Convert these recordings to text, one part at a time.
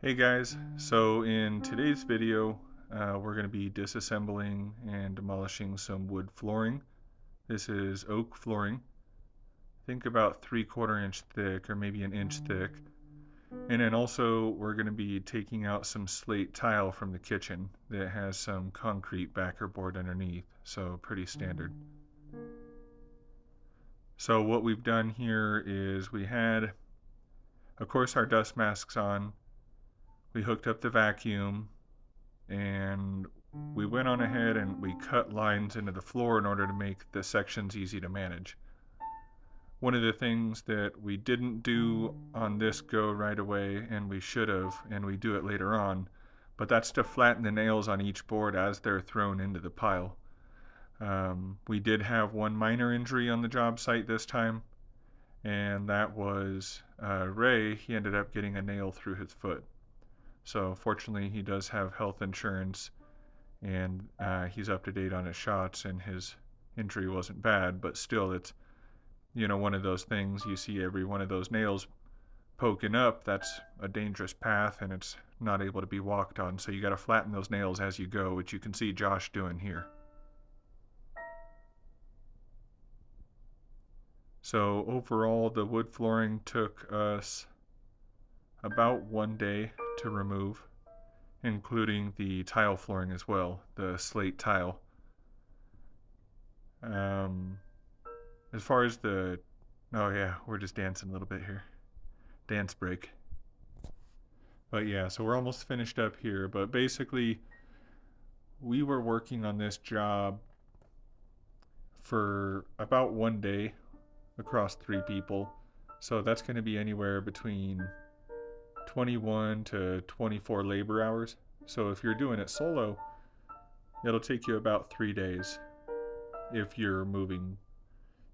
Hey guys, so in today's video, we're going to be disassembling and demolishing some wood flooring. This is oak flooring, think about 3/4 inch thick or maybe an inch thick. And then also we're going to be taking out some slate tile from the kitchen that has some concrete backer board underneath, so pretty standard. So what we've done here is we had, of course, our dust masks on. We hooked up the vacuum, and we went on ahead and we cut lines into the floor in order to make the sections easy to manage. One of the things that we didn't do on this go right away, and we should have, and we do it later on, but that's to flatten the nails on each board as they're thrown into the pile. We did have one minor injury on the job site this time, and that was Ray. He ended up getting a nail through his foot. So fortunately he does have health insurance, and he's up to date on his shots, and his injury wasn't bad, but still it's one of those things. You see every one of those nails poking up, that's a dangerous path and it's not able to be walked on, so you got to flatten those nails as you go, which you can see Josh doing here. So overall the wood flooring took us about 1 day to remove, including the tile flooring as well, the slate tile. As far as oh yeah, we're just dancing a little bit here. Dance break. But yeah, so we're almost finished up here. But basically, we were working on this job for about 1 day across 3 people. So that's going to be anywhere between 21 to 24 labor hours. So if you're doing it solo, it'll take you about 3 days if you're moving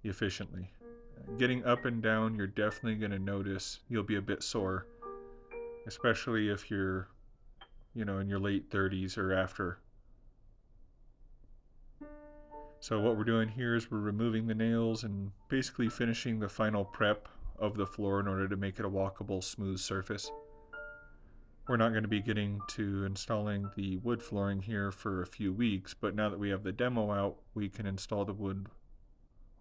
efficiently. Getting up and down, you're definitely going to notice you'll be a bit sore, especially if you're, in your late 30s or after. So what we're doing here is we're removing the nails and basically finishing the final prep of the floor in order to make it a walkable, smooth surface. We're not going to be getting to installing the wood flooring here for a few weeks, but now that we have the demo out, we can install the wood,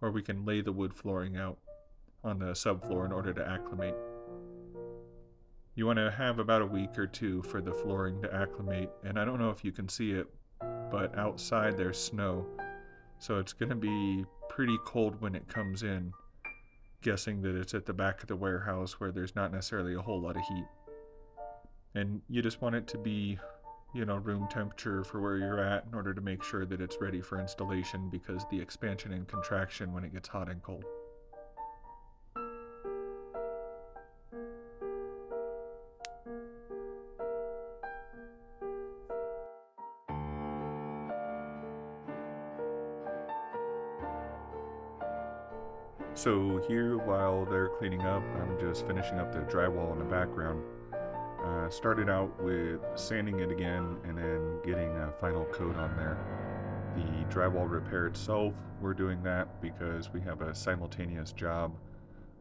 or we can lay the wood flooring out on the subfloor in order to acclimate. You want to have about a week or two for the flooring to acclimate, and I don't know if you can see it, but outside there's snow, so it's going to be pretty cold when it comes in, guessing that it's at the back of the warehouse where there's not necessarily a whole lot of heat. And you just want it to be, room temperature for where you're at in order to make sure that it's ready for installation, because the expansion and contraction when it gets hot and cold. So here, while they're cleaning up, I'm just finishing up the drywall in the background. Started out with sanding it again and then getting a final coat on there. The drywall repair itself, we're doing that because we have a simultaneous job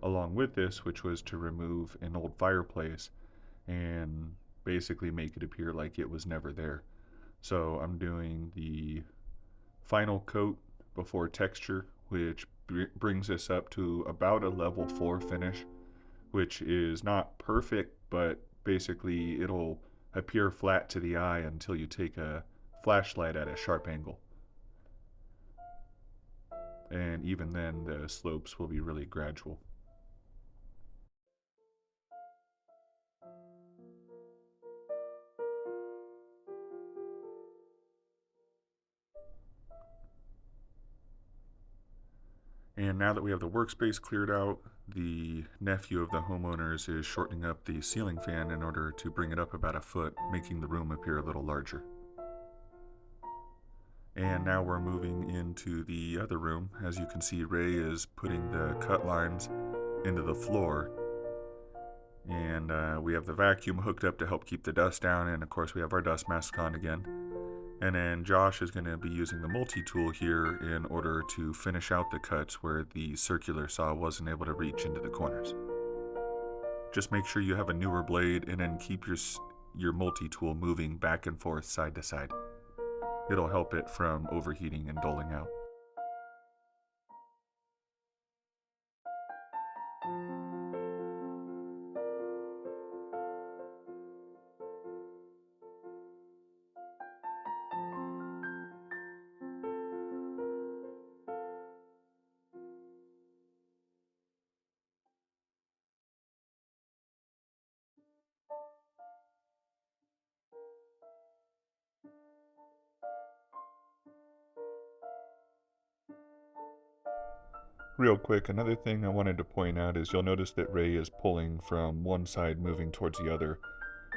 along with this, which was to remove an old fireplace and basically make it appear like it was never there. So I'm doing the final coat before texture, which brings us up to about a level 4 finish, which is not perfect, but basically it'll appear flat to the eye until you take a flashlight at a sharp angle. And even then, the slopes will be really gradual. And now that we have the workspace cleared out, the nephew of the homeowners is shortening up the ceiling fan in order to bring it up about a foot, making the room appear a little larger. And now we're moving into the other room. As you can see, Ray is putting the cut lines into the floor. And we have the vacuum hooked up to help keep the dust down, and of course we have our dust mask on again. And then Josh is going to be using the multi-tool here in order to finish out the cuts where the circular saw wasn't able to reach into the corners. Just make sure you have a newer blade, and then keep your your multi-tool moving back and forth side to side. It'll help it from overheating and dulling out. Real quick, another thing I wanted to point out is you'll notice that Ray is pulling from one side moving towards the other.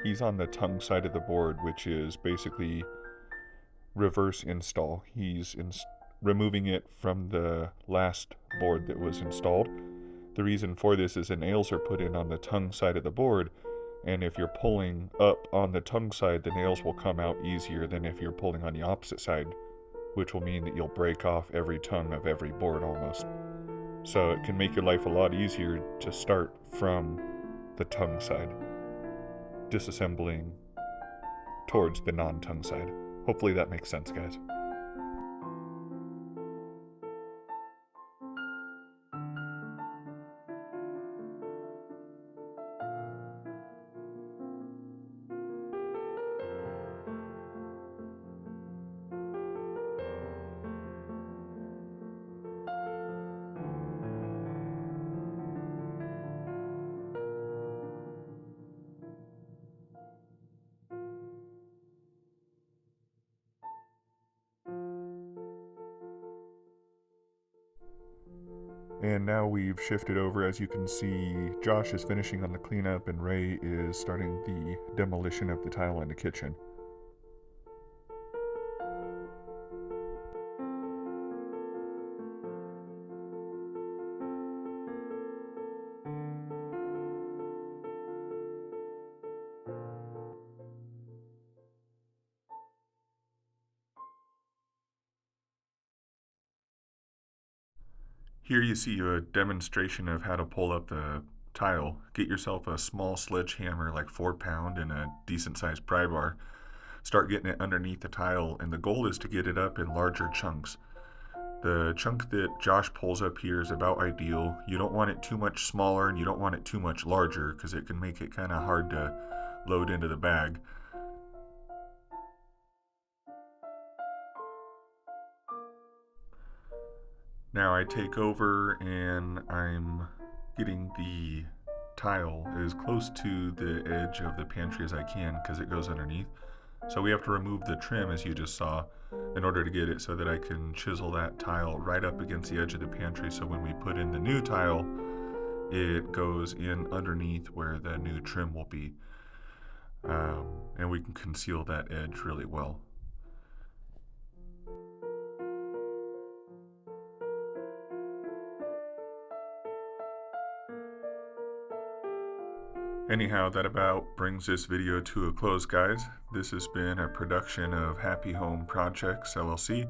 He's on the tongue side of the board, which is basically reverse install. He's removing it from the last board that was installed. The reason for this is the nails are put in on the tongue side of the board, and if you're pulling up on the tongue side, the nails will come out easier than if you're pulling on the opposite side, which will mean that you'll break off every tongue of every board almost. So it can make your life a lot easier to start from the tongue side, disassembling towards the non-tongue side. Hopefully that makes sense, guys. And now we've shifted over. As you can see, Josh is finishing on the cleanup and Ray is starting the demolition of the tile in the kitchen. Here you see a demonstration of how to pull up the tile. Get yourself a small sledgehammer, like 4-pound, and a decent sized pry bar. Start getting it underneath the tile, and the goal is to get it up in larger chunks. The chunk that Josh pulls up here is about ideal. You don't want it too much smaller and you don't want it too much larger because it can make it kind of hard to load into the bag. Now I take over and I'm getting the tile as close to the edge of the pantry as I can because it goes underneath. So we have to remove the trim, as you just saw, in order to get it so that I can chisel that tile right up against the edge of the pantry, so when we put in the new tile, it goes in underneath where the new trim will be. And we can conceal that edge really well. Anyhow, that about brings this video to a close, guys. This has been a production of Happy Home Projects, LLC.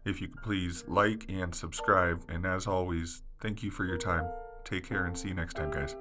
If you could please like and subscribe, and as always, thank you for your time. Take care and see you next time, guys.